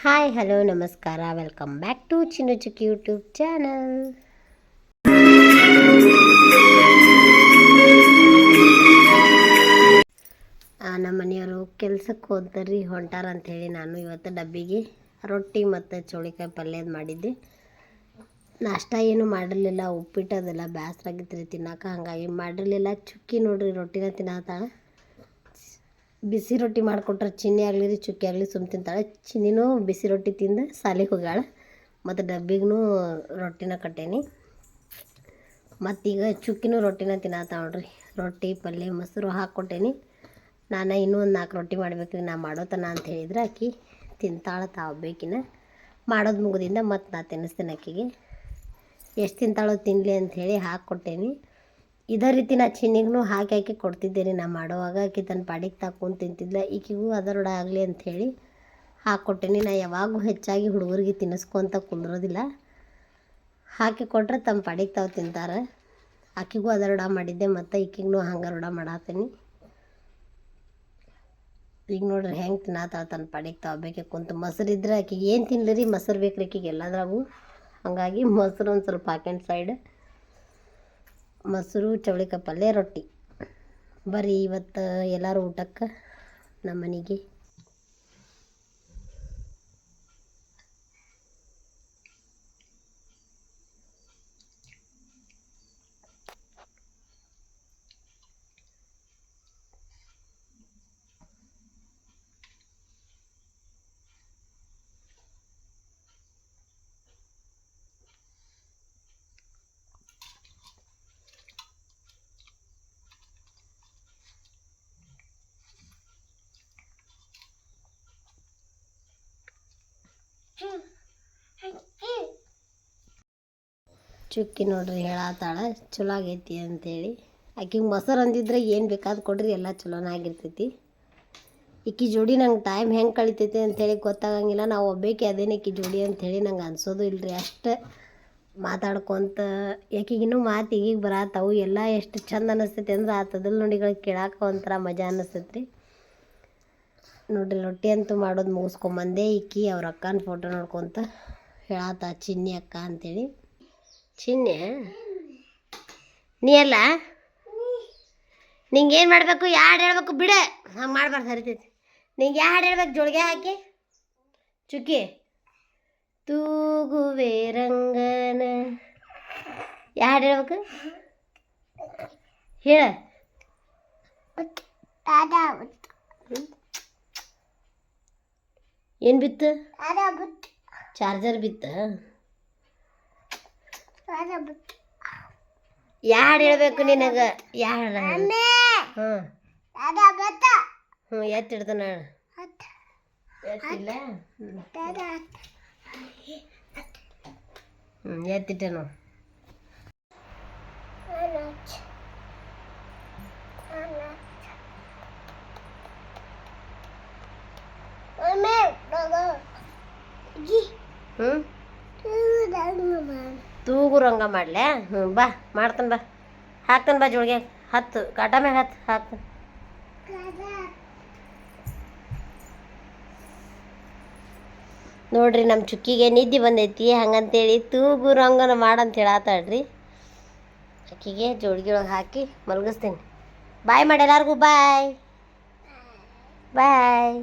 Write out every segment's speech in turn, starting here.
Hi hello ನಮಸ್ಕಾರ, welcome back to ಚಿನ್ನು ಚುಕ್ಕಿ YouTube channel. ನಮ್ಮ ಮನೆಯವರು ಕೆಲ್ಸಕ್ಕೆ ಹೋದ್ರಿ ಹೊಂಟಾರ ಅಂಥೇಳಿ ನಾನು ಇವತ್ತು ಡಬ್ಬಿಗೆ ರೊಟ್ಟಿ ಮತ್ತು ಚೌಳಿಕಾಯಿ ಪಲ್ಯದ ಮಾಡಿದ್ದೆ. ನಾಷ್ಟ ಏನು ಮಾಡಿರಲಿಲ್ಲ, ಉಪ್ಪಿಟ್ಟದೆಲ್ಲ ಬೇಸರಾಗಿತ್ತು ತಿನ್ನೋಕೆ, ಹಾಗಾಗಿ ಮಾಡಿರಲಿಲ್ಲ. ಚುಕ್ಕಿ ನೋಡ್ರಿ ರೊಟ್ಟಿನ ತಿನ್ನತ್ತಾಳೆ. ಬಿಸಿ ರೊಟ್ಟಿ ಮಾಡಿಕೊಟ್ರೆ ಚಿನ್ನಿ ಆಗಲಿ ರೀ ಚುಕ್ಕಿ ಆಗಲಿ ಸುಮ್ಮ ತಿಂತಾಳೆ. ಚಿನ್ನಿನೂ ಬಿಸಿ ರೊಟ್ಟಿ ತಿಂದು ಸಾಲಿಗೆ ಹೋಗ್ಯಾಳ, ಮತ್ತು ಡಬ್ಬಿಗೂ ರೊಟ್ಟಿನ ಕಟ್ಟೇನಿ. ಮತ್ತೀಗ ಚುಕ್ಕಿನೂ ರೊಟ್ಟಿನ ತಿನ್ನತ್ತಾಳ ನೋಡ್ರಿ. ರೊಟ್ಟಿ ಪಲ್ಯ ಮೊಸರು ಹಾಕ್ಕೊಟ್ಟೇನಿ. ನಾನು ಇನ್ನೂ ಒಂದು 4 ರೊಟ್ಟಿ ಮಾಡ್ಬೇಕು ರೀ, ನಾ ಮಾಡೋತನ ಅಂತ ಹೇಳಿದ್ರೆ ಆಕಿ ತಿಂತಾಳೆ ತಾವು ಬೇಕಿನ. ಮಾಡೋದು ಮುಗಿದಿಂದ ಮತ್ತು ನಾ ತಿನ್ನಿಸ್ತೇನೆ ಆಕಿಗೆ. ಎಷ್ಟು ತಿಂತಾಳೋ ತಿನ್ನಲಿ ಅಂಥೇಳಿ ಹಾಕ್ಕೊಟ್ಟೇನಿ. ಇದೇ ರೀತಿ ನಾ ಚಿನ್ನಿಗೂ ಹಾಕಿ ಕೊಡ್ತಿದ್ದೇನೆ. ನಾ ಮಾಡುವಾಗ ಆಕಿ ತನ್ನ ಪಾಡಿಗೆ ತಾಕೊಂಡು ತಿಂತಿದ್ಲ, ಈಕಿಗೂ ಅದರೊಡ ಆಗಲಿ ಅಂಥೇಳಿ ಹಾಕ್ಕೊಟ್ಟೇನಿ. ನಾ ಯಾವಾಗೂ ಹೆಚ್ಚಾಗಿ ಹುಡುಗರಿಗೆ ತಿನ್ನಿಸ್ಕೊಂತ ಕುಂದ್ರೋದಿಲ್ಲ, ಹಾಕಿ ಕೊಟ್ರೆ ತಮ್ಮ ಪಾಡಿಗೆ ತಾವು ತಿಂತಾರೆ. ಆಕಿಗೂ ಅದರೊಡ ಮಾಡಿದ್ದೆ, ಮತ್ತು ಈಕಿಗೂ ಹಂಗೆ ರೂಢ ಮಾಡತ್ತೀನಿ. ಈಗ ನೋಡ್ರಿ ಹೆಂಗೆ ತಿನ್ನತ್ತಾಳೆ ತನ್ನ ಪಾಡಿಗೆ ತಾವು ಬೇಕೆ ಕುಂತು. ಮೊಸರು ಇದ್ರೆ ಆಕಿಗೆ ಏನು ತಿನ್ನಲಿ ಮೊಸರು ಬೇಕ್ರಿ ಆಕಿಗೆ ಎಲ್ಲದ್ರಾಗೂ. ಹಾಗಾಗಿ ಮೊಸರು ಒಂದು ಸ್ವಲ್ಪ ಹಾಕ್ಯಂಡು ಸೈಡ್ ಮೊಸರು ಚೌಳಿಕಾಯಿ ಪಲ್ಯ ರೊಟ್ಟಿ. ಬರ್ರಿ ಇವತ್ತು ಎಲ್ಲರೂ ಊಟಕ್ಕೆ ನಮ್ಮ ಮನೆಗೆ. ಚುಕ್ಕಿ ನೋಡ್ರಿ ಹೇಳತ್ತಾಳೆ ಚಲೋ ಆಗೈತಿ ಅಂಥೇಳಿ. ಆಕಿಗೆ ಮೊಸರು ಅಂದಿದ್ರೆ ಏನು ಬೇಕಾದ್ ಕೊಡ್ರಿ ಎಲ್ಲ ಚಲೋನಾಗಿರ್ತೈತಿ. ಈಕಿ ಜೋಡಿ ನಂಗೆ ಟೈಮ್ ಹೆಂಗೆ ಕಳಿತೈತಿ ಅಂಥೇಳಿ ಗೊತ್ತಾಗಂಗಿಲ್ಲ. ನಾವು ಒಬ್ಬೇಕಿ ಅದೇನು ಈಕಿ ಜೋಡಿ ಅಂಥೇಳಿ ನಂಗೆ ಅನ್ಸೋದು ಇಲ್ಲರಿ. ಅಷ್ಟು ಮಾತಾಡ್ಕೊತ ಯಾಕಿಗಿನ್ನೂ ಮಾತು ಈಗೀಗ ಬರತ್ತಾವು. ಎಲ್ಲ ಎಷ್ಟು ಚಂದ ಅನ್ನಿಸ್ತೈತಿ ಅಂದ್ರೆ ಆ ತದಲ್ ನುಡಿಗಳು ಕೇಳಾಕ ಒಂಥರ ಮಜಾ ಅನ್ನಿಸ್ತೈತಿ ರೀ. ನೋಡ್ರಿ ರೊಟ್ಟಿ ಅಂತೂ ಮಾಡೋದು ಮುಗಿಸ್ಕೊಂಬಂದೆ. ಈಕಿ ಅವ್ರ ಅಕ್ಕನ ಫೋಟೋ ನೋಡ್ಕೊತ ಹೇಳತ್ತ ಚಿನ್ನಿ ಅಕ್ಕ ಅಂಥೇಳಿ. ಚಿನ್ನಿ ನೀ ಅಲ್ಲ, ನಿಂಗೆ ಏನು ಮಾಡಬೇಕು, ಯಾರು ಹೇಳ್ಬೇಕು ಬಿಡ, ಹಂಗೆ ಮಾಡ್ಬಾರ್ದು ಹರಿತೈತಿ. ನಿಂಗೆ ಯಾರು ಹೇಳ್ಬೇಕು ಜೋಳಿಗೆ ಹಾಕಿ ಚುಕ್ಕಿ ತೂಗುವೆ ರಂಗನ ಯಾರು ಹೇಳ್ಬೇಕು ಹೇಳ. ಏನು ಬಿತ್ತು? ಚಾರ್ಜರ್ ಬಿತ್ತ. ಯಾರು ಹೇಳ್ಬೇಕು ನಿನಗೆ? ಯಾರು? ಹ್ಞೂ ಎತ್ತಿಡ್ದ ನಾನು ಎತ್ತಿಲ್ಲ. ಎತ್ತಿಟ್ಟೆ ನೋಡಿ. ತೂಗು ರಂಗ ಮಾಡ್ಲೆ? ಬಾ ಮಾಡ್ತಾನೆ, ಬಾ ಹಾಕ್ತಾನೆ, ಬಾ ಜೋಳಿಗೆ ಹತ್ತು ಕಾಟ ಮ್ಯಾಗ ಹಾಕ್ತಾನೆ. ನೋಡ್ರಿ ನಮ್ಮ ಚುಕ್ಕಿಗೆ ನಿದ್ದೆ ಬಂದೈತಿ, ಹಂಗಂತೇಳಿ ತೂಗು ರಂಗನ ಮಾಡಂತ ಹೇಳತ್ತಾಳ್ರಿ. ಅಕ್ಕಿಗೆ ಜೋಳಿಗೆ ಒಳಗೆ ಹಾಕಿ ಮಲಗಿಸ್ತೇನೆ. ಬಾಯ್ ಮಾಡಿ ಎಲ್ಲರಿಗೂ ಬಾಯ್ ಬಾಯ್.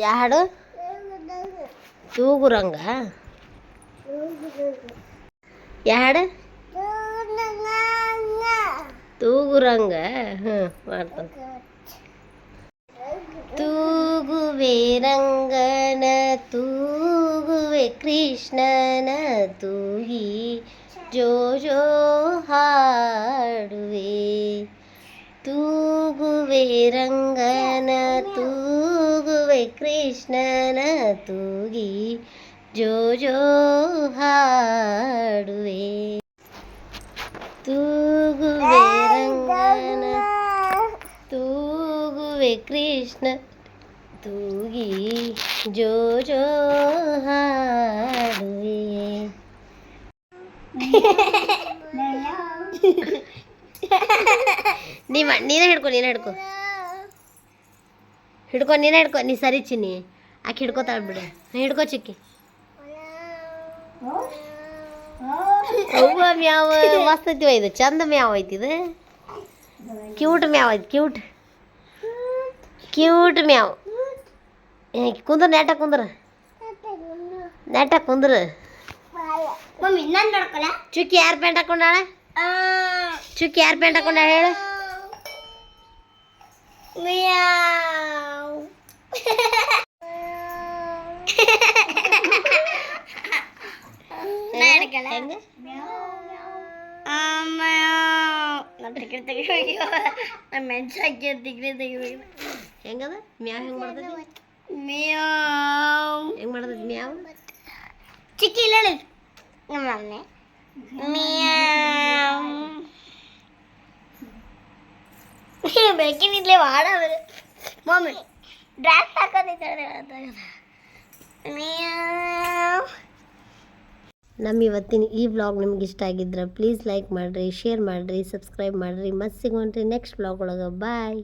ಯಾ ಹಾಡು? ತೂಗು ರಂಗ. ಯಾ ಹಾಡು? ತೂಗು ರಂಗ. ಮಾಡ್ತಾನೆ. ತೂಗುವೆ ರಂಗನ ತೂಗುವೆ ಕೃಷ್ಣನ ತೂಗಿ ಜೋ ಜೋ ಹಾಡುವೆ. ತೂಗುವೆ ರಂಗನ ತೂಗುವೆ ಕೃಷ್ಣನ ತೂಗಿ ಜೋ ಜೋ ಹಾಡುವೆ. ತೂಗುವೆ ರಂಗನ ತೂಗುವೆ ಕೃಷ್ಣ ತೂಗಿ ಜೋ ಜೋ ಹಾಡುವೆ. ನೀನೇ ಹಿಡ್ಕೊ ನೀನೇ ಹಿಡ್ಕೊ ನೀ ಸರಿ ಚಿನ್ನಿ ಆಕೆ ಹಿಡ್ಕೋತಾಳ ಬಿಡು ಹಿಡ್ಕೊ ಚಿಕ್ಕಿ ಅವ್ವ ಮ್ಯಾವ ಮಸ್ತ್ ಐತಿವ ಇದು ಚಂದ ಮ್ಯಾವ್ ಐತಿ ಇದು ಕ್ಯೂಟ್ ಮ್ಯಾವ್ ಐತಿ ಕ್ಯೂಟ್ ಮ್ಯಾವ್ ಕುಂದ್ರ ನೆಟ್ಟ ಕುಂದ್ರ ಚುಕ್ಕಿ ಯಾರು ಪ್ಯಾಂಟ್ ಹಾಕೊಂಡಾಳ ಹೇಳು ಹೆಂಗದ ಮ್ಯಾವ್ ಹೆಂಗ್ ಮಾಡ್ತೈತಿ ಮ್ಯಾವ್ ಚಿಕ್ಕಿ ಇಲ್ಲ ಬೇಕಿನಿದ್ಲೆ ವಾಡ ಮಮ್ಮಿ ಡ್ರಾಸ್ ಹಾಕೋದಿದ್ದಾಳೆ ನಮ್ಮ ಇವತ್ತಿನ ಈ ವ್ಲಾಗ್ ನಿಮ್ಗೆ ಇಷ್ಟ ಆಗಿದ್ರೆ ಪ್ಲೀಸ್ ಲೈಕ್ ಮಾಡಿರಿ ಶೇರ್ ಮಾಡಿರಿ ಸಬ್ಸ್ಕ್ರೈಬ್ ಮಾಡಿರಿ ಮತ್ತೆ ಸಿಗೋಣ್ರಿ ನೆಕ್ಸ್ಟ್ ವ್ಲಾಗ್ ಒಳಗೆ ಬಾಯ್